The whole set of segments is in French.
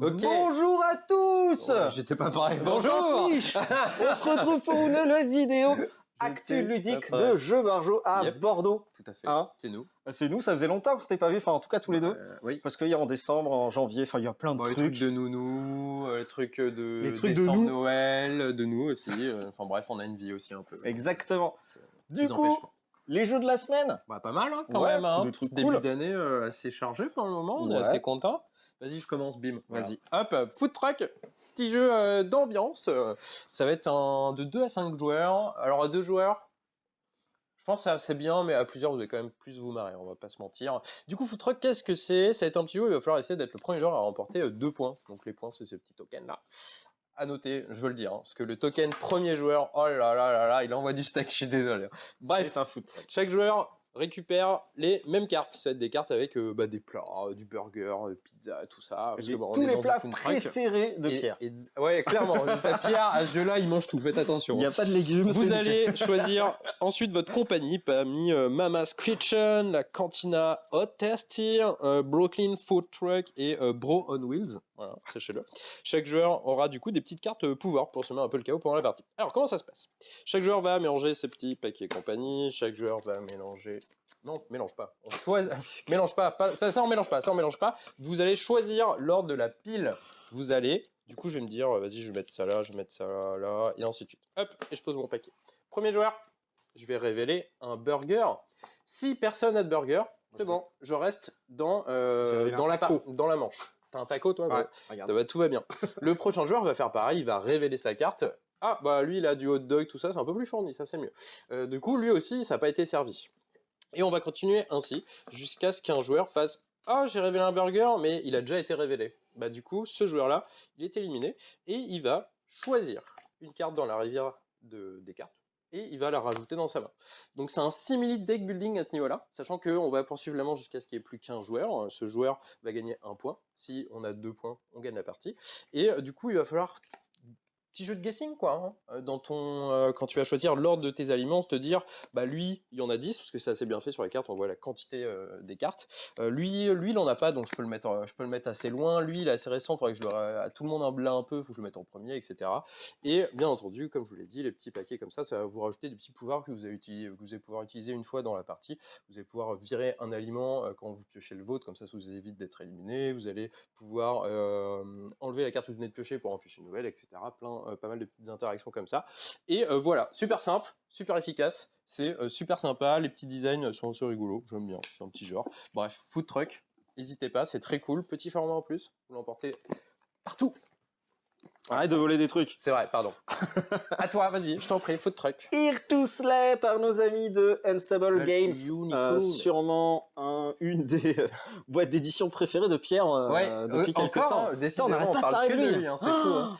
Ok. Bonjour à tous. J'étais pas pareil. On s'en fiche. On se retrouve pour une nouvelle vidéo actu ludique de Jeux Barjo à Bordeaux. Tout à fait. Hein, c'est nous. c'est nous, ça faisait longtemps qu'on s'était pas vu, enfin en tout cas tous les deux. Oui. Parce qu'il y a en décembre, en janvier, enfin il y a plein de Les trucs. trucs de nounou, les trucs de Les trucs de décembre, nous. Noël, de nous aussi. Enfin bref, on a une vie aussi un peu. Exactement. C'est Du petits coup, empêchements. les jeux de la semaine. Bah, pas mal hein, quand Ouais, même. Hein. des trucs Début cool. d'année assez chargé pour le moment. On est Ouais. assez content. Vas-y, je commence, bim. Vas-y. Hop, Food Truck, petit jeu d'ambiance. Ça va être de 2 à 5 joueurs. Alors à 2 joueurs, je pense que c'est bien, mais à plusieurs, vous allez quand même plus vous marrer, on va pas se mentir. Du coup, Food Truck, qu'est-ce que c'est? Ça va être un petit jeu, il va falloir essayer d'être le premier joueur à remporter 2 points. Donc les points, c'est ce petit token-là. À noter, je veux le dire, hein, parce que le token premier joueur, oh là là là là, il envoie du steak, je suis désolé. Bref, C'est un Food Truck. chaque joueur récupère les mêmes cartes. Ça va être des cartes avec des plats, du burger, pizza, tout ça. Parce que, bon, on Tous est les dans plats du Food Truck. préférés de Pierre. Ouais, clairement, ça, Pierre, à ce jeu-là, il mange tout, faites attention. Il n'y a pas de légumes. Vous allez choisir ensuite votre compagnie parmi Mama's Kitchen, la Cantina Hot Tasty, Brooklyn Food Truck et Bro on Wheels. Voilà, sachez-le. Chaque joueur aura du coup des petites cartes pouvoir pour semer un peu le chaos pendant la partie. Alors, comment ça se passe? Chaque joueur va mélanger ses petits paquets compagnie. Chaque joueur va mélanger... Non, mélange pas. On choisit... mélange pas. Ça, on mélange pas. Ça, on mélange pas. Vous allez choisir l'ordre de la pile. Vous allez... Du coup, je vais me dire, vas-y, je vais mettre ça là, je vais mettre ça là, là, et ainsi de suite. Hop, et je pose mon paquet. Premier joueur, je vais révéler un burger. Si personne n'a de burger, c'est bon, je reste dans la manche. T'as un taco, toi? Ouais, regarde. Tout va bien. Le prochain joueur va faire pareil, il va révéler sa carte. Ah, bah lui, il a du hot dog, tout ça, c'est un peu plus fourni, ça c'est mieux. Du coup, lui aussi, ça n'a pas été servi. Et on va continuer ainsi, jusqu'à ce qu'un joueur fasse « Ah, j'ai révélé un burger, mais il a déjà été révélé. » Bah du coup, ce joueur-là, il est éliminé, et il va choisir une carte dans la rivière des cartes, et il va la rajouter dans sa main. Donc c'est un simili deck building à ce niveau-là, sachant qu'on va poursuivre la manche jusqu'à ce qu'il n'y ait plus qu'un joueur. Ce joueur va gagner 1 point. Si on a 2 points, on gagne la partie. Et du coup, il va falloir... Petit jeu de guessing quoi, hein. Dans quand tu vas choisir l'ordre de tes aliments, te dire bah lui il y en a 10 parce que c'est assez bien fait sur les cartes, on voit la quantité des cartes. Lui il en a pas donc je peux le mettre assez loin. Lui il est assez récent, il faudrait que je à tout le monde un blanc un peu, faut que je le mette en premier, etc. Et bien entendu comme je vous l'ai dit, les petits paquets comme ça va vous rajouter des petits pouvoirs que vous allez pouvoir utiliser une fois dans la partie. Vous allez pouvoir virer un aliment quand vous piochez le vôtre, comme ça vous évite d'être éliminé. Vous allez pouvoir enlever la carte que vous venez de piocher pour en piocher une nouvelle, etc. Pas mal de petites interactions comme ça. Et voilà, super simple, super efficace, c'est super sympa, les petits designs sont assez rigolos, j'aime bien, c'est un petit genre. Bref, Food Truck, n'hésitez pas, c'est très cool, petit format en plus, vous l'emportez partout. Arrête de voler des trucs. C'est vrai, pardon. À toi, vas-y, je t'en prie, Food Truck. Here to Slay par nos amis de Unstable Games. Sûrement une des boîtes d'édition préférées de Pierre depuis quelques temps. On n'arrête pas de parler de lui, hein, c'est fou. Hein.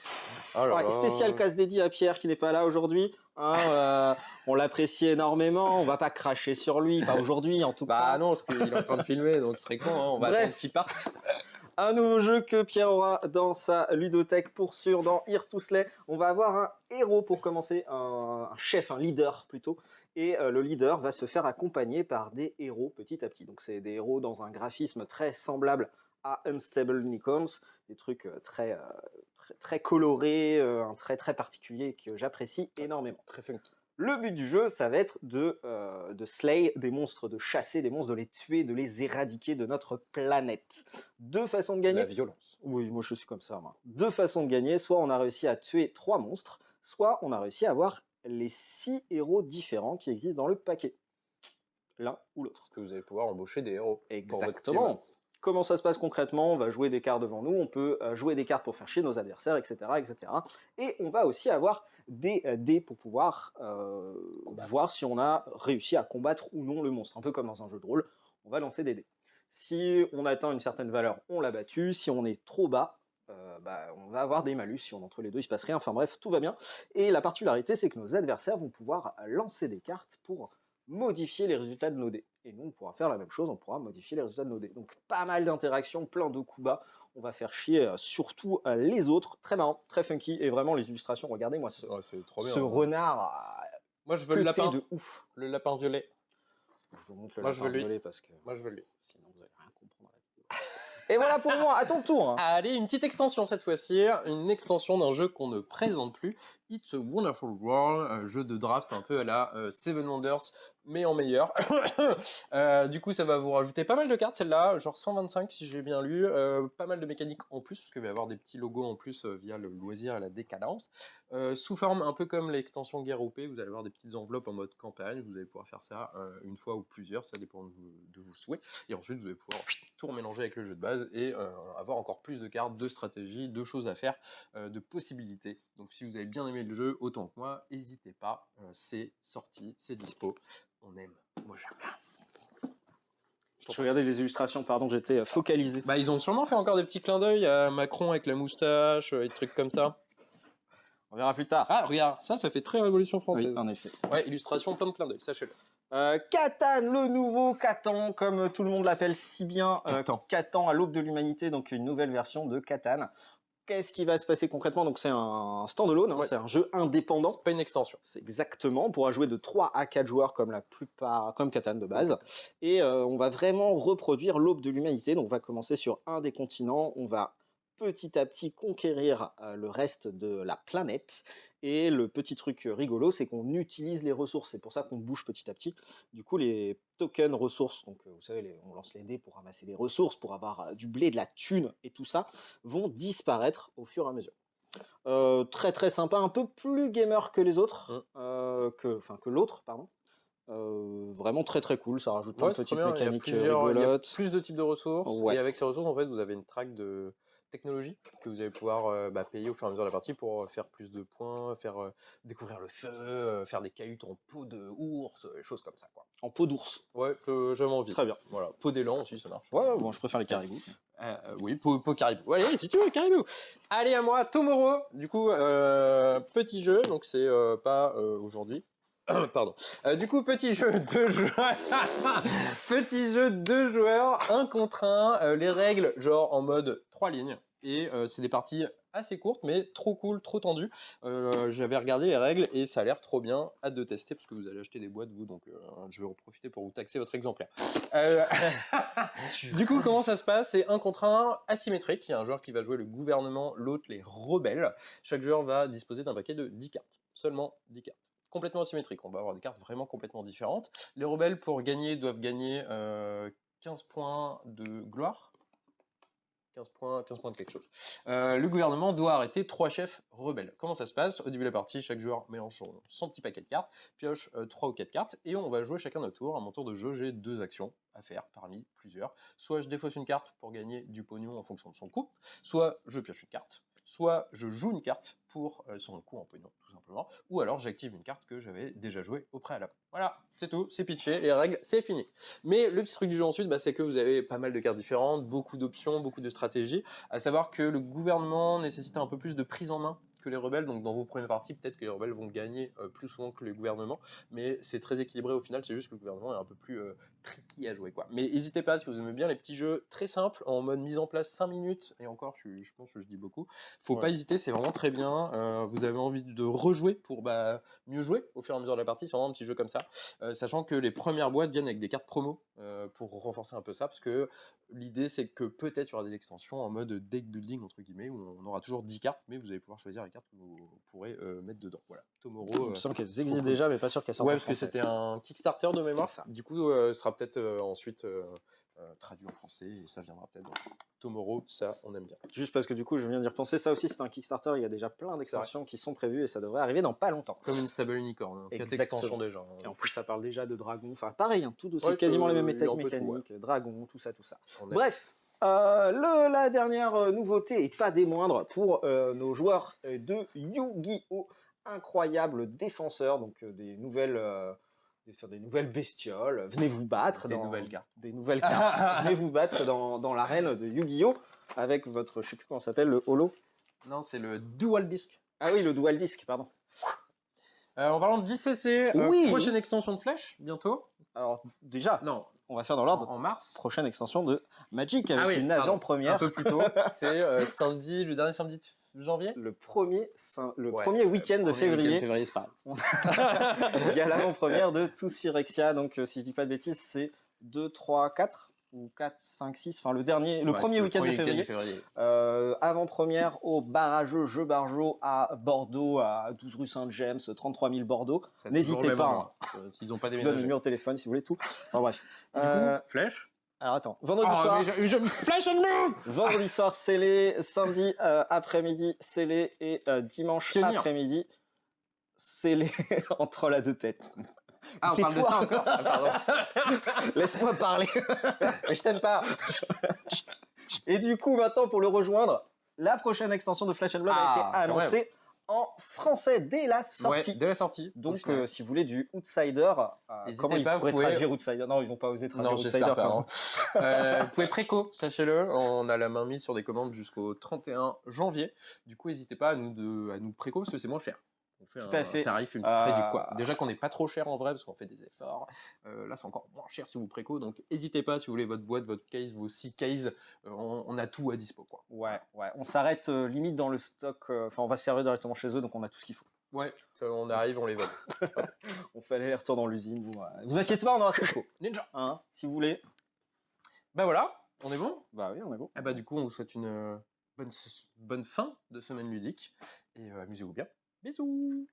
Oh là là. Spécial casse dédié à Pierre qui n'est pas là aujourd'hui. On l'apprécie énormément. On va pas cracher sur lui, pas aujourd'hui en tout cas. Bah non, parce qu'il est en train de filmer, donc ce serait con. Hein. On va attendre qu'il parte. Un nouveau jeu que Pierre aura dans sa ludothèque pour sûr dans Here's to Slay. On va avoir un héros pour commencer, un chef, un leader plutôt. Et le leader va se faire accompagner par des héros petit à petit. Donc c'est des héros dans un graphisme très semblable à Unstable Unicorns, des trucs très colorés, un trait très particulier que j'apprécie énormément. Très funky. Le but du jeu, ça va être de slay des monstres, de chasser des monstres, de les tuer, de les éradiquer de notre planète. 2 façons de gagner. La violence. Oui, moi je suis comme ça. Moi. 2 façons de gagner. Soit on a réussi à tuer 3 monstres, soit on a réussi à avoir les 6 héros différents qui existent dans le paquet. L'un ou l'autre. Parce que vous allez pouvoir embaucher des héros. Exactement. Comment ça se passe concrètement? On va jouer des cartes devant nous, on peut jouer des cartes pour faire chier nos adversaires, etc. etc. Et on va aussi avoir des dés pour pouvoir voir si on a réussi à combattre ou non le monstre. Un peu comme dans un jeu de rôle, on va lancer des dés. Si on atteint une certaine valeur, on l'a battu. Si on est trop bas, on va avoir des malus. Si on est entre les deux, il ne se passe rien. Enfin bref, tout va bien. Et la particularité, c'est que nos adversaires vont pouvoir lancer des cartes pour modifier les résultats de nos dés. Et nous, on pourra faire la même chose, on pourra modifier les résultats de nos dés. Donc pas mal d'interactions, plein de coups bas. On va faire chier surtout les autres. Très marrant, très funky. Et vraiment, les illustrations, regardez-moi ce renard. Moi, je veux le lapin. De ouf. Le lapin violet. Je vous montre le lapin violet parce que... Moi, je veux lui. Sinon, vous n'allez rien comprendre. Et voilà pour moi, à ton tour. Allez, une petite extension cette fois-ci, une extension d'un jeu qu'on ne présente plus, It's a Wonderful World, un jeu de draft un peu à la Seven Wonders, mais en meilleur. Du coup, ça va vous rajouter pas mal de cartes, celle-là, genre 125 si j'ai bien lu, pas mal de mécaniques en plus, parce qu'il va y avoir des petits logos en plus via le loisir et la décadence. Sous forme un peu comme l'extension Guerre OP, vous allez avoir des petites enveloppes en mode campagne, vous allez pouvoir faire ça une fois ou plusieurs, ça dépend de vos souhaits, et ensuite vous allez pouvoir tout remélanger avec le jeu de base et avoir encore plus de cartes, de stratégies, de choses à faire, de possibilités. Donc si vous avez bien aimé le jeu, autant que moi, n'hésitez pas, c'est sorti, c'est dispo, on aime, moi j'aime bien. Je regardais les illustrations, pardon, j'étais focalisé. Bah, ils ont sûrement fait encore des petits clins d'œil à Macron avec la moustache, et des trucs comme ça. On verra plus tard. Ah, regarde, ça fait très Révolution française. Oui, en effet. Ouais, illustration, plein de clins d'œil, sachez-le. Catan, le nouveau Catan, comme tout le monde l'appelle si bien. Catan à l'aube de l'humanité, donc une nouvelle version de Catan. Qu'est-ce qui va se passer concrètement? Donc c'est un standalone, Ouais. c'est un jeu indépendant. C'est pas une extension. C'est exactement, on pourra jouer de 3 à 4 joueurs comme la plupart, comme Catan de base. Et on va vraiment reproduire l'aube de l'humanité. Donc on va commencer sur un des continents, on va petit à petit conquérir le reste de la planète. Et le petit truc rigolo, c'est qu'on utilise les ressources. C'est pour ça qu'on bouge petit à petit. Du coup, les tokens ressources, donc vous savez, on lance les dés pour ramasser les ressources, pour avoir du blé, de la thune et tout ça, vont disparaître au fur et à mesure. Très très sympa, un peu plus gamer que les autres, que l'autre, pardon. Vraiment très très cool, ça rajoute plein de petites mécaniques rigolotes. Il y a plus de types de ressources, Ouais. et avec ces ressources, en fait, vous avez une track de technologie que vous allez pouvoir payer au fur et à mesure de la partie pour faire plus de points, faire découvrir le feu, faire des cahutes en peau de ours, des choses comme ça, quoi. En peau d'ours. Ouais, j'avais envie. Très bien. Voilà, peau d'élan aussi, ça marche. Ouais, bon, je préfère les caribous. Oui, peau caribou. Allez, si tu veux, caribou. Allez, à moi, Tomorrow. Du coup, petit jeu, donc c'est pas aujourd'hui. Pardon. Du coup, petit jeu de joueurs. Petit jeu de joueurs, 1 contre 1. Les règles, genre en mode 3 lignes. Et c'est des parties assez courtes, mais trop cool, trop tendues. J'avais regardé les règles et ça a l'air trop bien. Hâte de tester parce que vous allez acheter des boîtes, vous. Donc je vais en profiter pour vous taxer votre exemplaire. Du coup, comment ça se passe? C'est 1 contre 1 asymétrique. Il y a un joueur qui va jouer le gouvernement, l'autre les rebelles. Chaque joueur va disposer d'un paquet de 10 cartes. Seulement 10 cartes. Complètement asymétrique, on va avoir des cartes vraiment complètement différentes. Les rebelles, pour gagner, doivent gagner 15 points de gloire. 15 points de quelque chose. Le gouvernement doit arrêter 3 chefs rebelles. Comment ça se passe? Au début de la partie, chaque joueur mélange son petit paquet de cartes, pioche 3 ou 4 cartes, et on va jouer chacun notre tour. À mon tour de jeu, j'ai 2 actions à faire parmi plusieurs. Soit je défausse une carte pour gagner du pognon en fonction de son coût, soit je pioche une carte, soit je joue une carte pour son coût en pognon, tout simplement, ou alors j'active une carte que j'avais déjà jouée au préalable. Voilà, c'est tout, c'est pitché, les règles, c'est fini. Mais le petit truc du jeu ensuite, c'est que vous avez pas mal de cartes différentes, beaucoup d'options, beaucoup de stratégies, à savoir que le gouvernement nécessite un peu plus de prise en main que les rebelles, donc dans vos premières parties, peut-être que les rebelles vont gagner plus souvent que le gouvernement, mais c'est très équilibré au final, c'est juste que le gouvernement est un peu plus tricky à jouer, quoi. Mais n'hésitez pas, si vous aimez bien les petits jeux très simples, en mode mise en place 5 minutes, et encore, je pense que je dis beaucoup, faut pas hésiter, c'est vraiment très bien. Vous avez envie de rejouer pour mieux jouer au fur et à mesure de la partie, c'est vraiment un petit jeu comme ça, sachant que les premières boîtes viennent avec des cartes promo pour renforcer un peu ça, parce que l'idée c'est que peut-être il y aura des extensions en mode deck building entre guillemets, où on aura toujours 10 cartes, mais vous allez pouvoir choisir les cartes que vous pourrez mettre dedans. Voilà, Tomorrow. Il me semble qu'elles existent déjà, mais pas sûr qu'elles sortent. Ouais, parce que c'était un Kickstarter de mémoire. C'est ça. Du coup, ce sera peut-être ensuite traduit en français, et ça viendra peut-être dans Tomorrow, ça on aime bien. Juste parce que du coup, je viens d'y repenser, ça aussi c'est un Kickstarter, il y a déjà plein d'extensions qui sont prévues et ça devrait arriver dans pas longtemps. Comme une Stable Unicorn, 4 extensions déjà. Et en plus, ça parle déjà de dragon, enfin pareil, tout aussi, Ouais, quasiment les mêmes il y a un peu tout, mécaniques, dragon, tout ça. On aime. Bref, la dernière nouveauté, et pas des moindres, pour nos joueurs de Yu-Gi-Oh! Incroyable défenseur, donc des nouvelles bestioles, venez vous battre Des nouvelles cartes. Des nouvelles cartes. Venez vous battre dans l'arène de Yu-Gi-Oh! Avec votre, je sais plus comment ça s'appelle, le holo. Non, c'est le Dual Disc. Ah oui, le Dual Disc, pardon. En parlant de JCC, Oui. Prochaine extension de Flèche, bientôt. Alors déjà, Non, on va faire dans l'ordre. en mars. Prochaine extension de Magic avec une pardon, avant-première. un peu plus tôt, c'est le dernier samedi de janvier. Le premier week-end de février. Février, c'est pareil. Il y a l'avant-première de Tous Phyrexia, donc si je dis pas de bêtises, c'est 2, 3, 4 ou 4, 5, 6, enfin le dernier, le Ouais, premier le week-end de premier février. Avant-première au Barrageux Jeux Bargeau à Bordeaux, à 12 rue Saint-James, 33 000 Bordeaux. C'est toujours le N'hésitez même pas, endroit. S'ils n'ont pas je vous donne le déménagé. numéro de téléphone si vous voulez tout. Enfin bref. Et du coup, flèche. Alors attends, vendredi Oh, soir, mais flèche and move. vendredi soir scellé, samedi après-midi scellé et dimanche Pionnier. après-midi scellé en troll à deux têtes. Ah, on parle de Tais-toi. ça encore. Ah, pardon. Laisse-moi parler. Mais je t'aime pas. Et du coup, maintenant, pour le rejoindre, la prochaine extension de Flash and Blood a été Ah, quand annoncée en français dès la Ouais, sortie. dès la sortie. Donc, Au final. si vous voulez du Outsider, N'hésitez comment ils pas, vous pourraient pouvez- traduire Outsider? Non, ils vont pas oser traduire Non, Outsider. j'espère pas. quand même. Vous pouvez préco, sachez-le. On a la main mise sur des commandes jusqu'au 31 janvier. Du coup, n'hésitez pas à nous préco parce que c'est moins cher. On fait Tout à un fait. tarif, une petite réduction, quoi. Déjà qu'on n'est pas trop cher en vrai parce qu'on fait des efforts. Là, c'est encore moins cher si vous préco. Donc, n'hésitez pas si vous voulez votre boîte, votre case, vos 6 cases. On a tout à dispo, quoi. Ouais. On s'arrête limite dans le stock. Enfin, on va se servir directement chez eux, donc on a tout ce qu'il faut. Ouais, on arrive, on les vole. On fait aller-retour dans l'usine. Vous inquiétez pas, on aura ce qu'il faut. Ninja. Hein, si vous voulez. Bah voilà, on est bon. Bah oui, on est bon. Ah bah du coup, on vous souhaite une bonne fin de semaine ludique et amusez-vous bien. Bisous.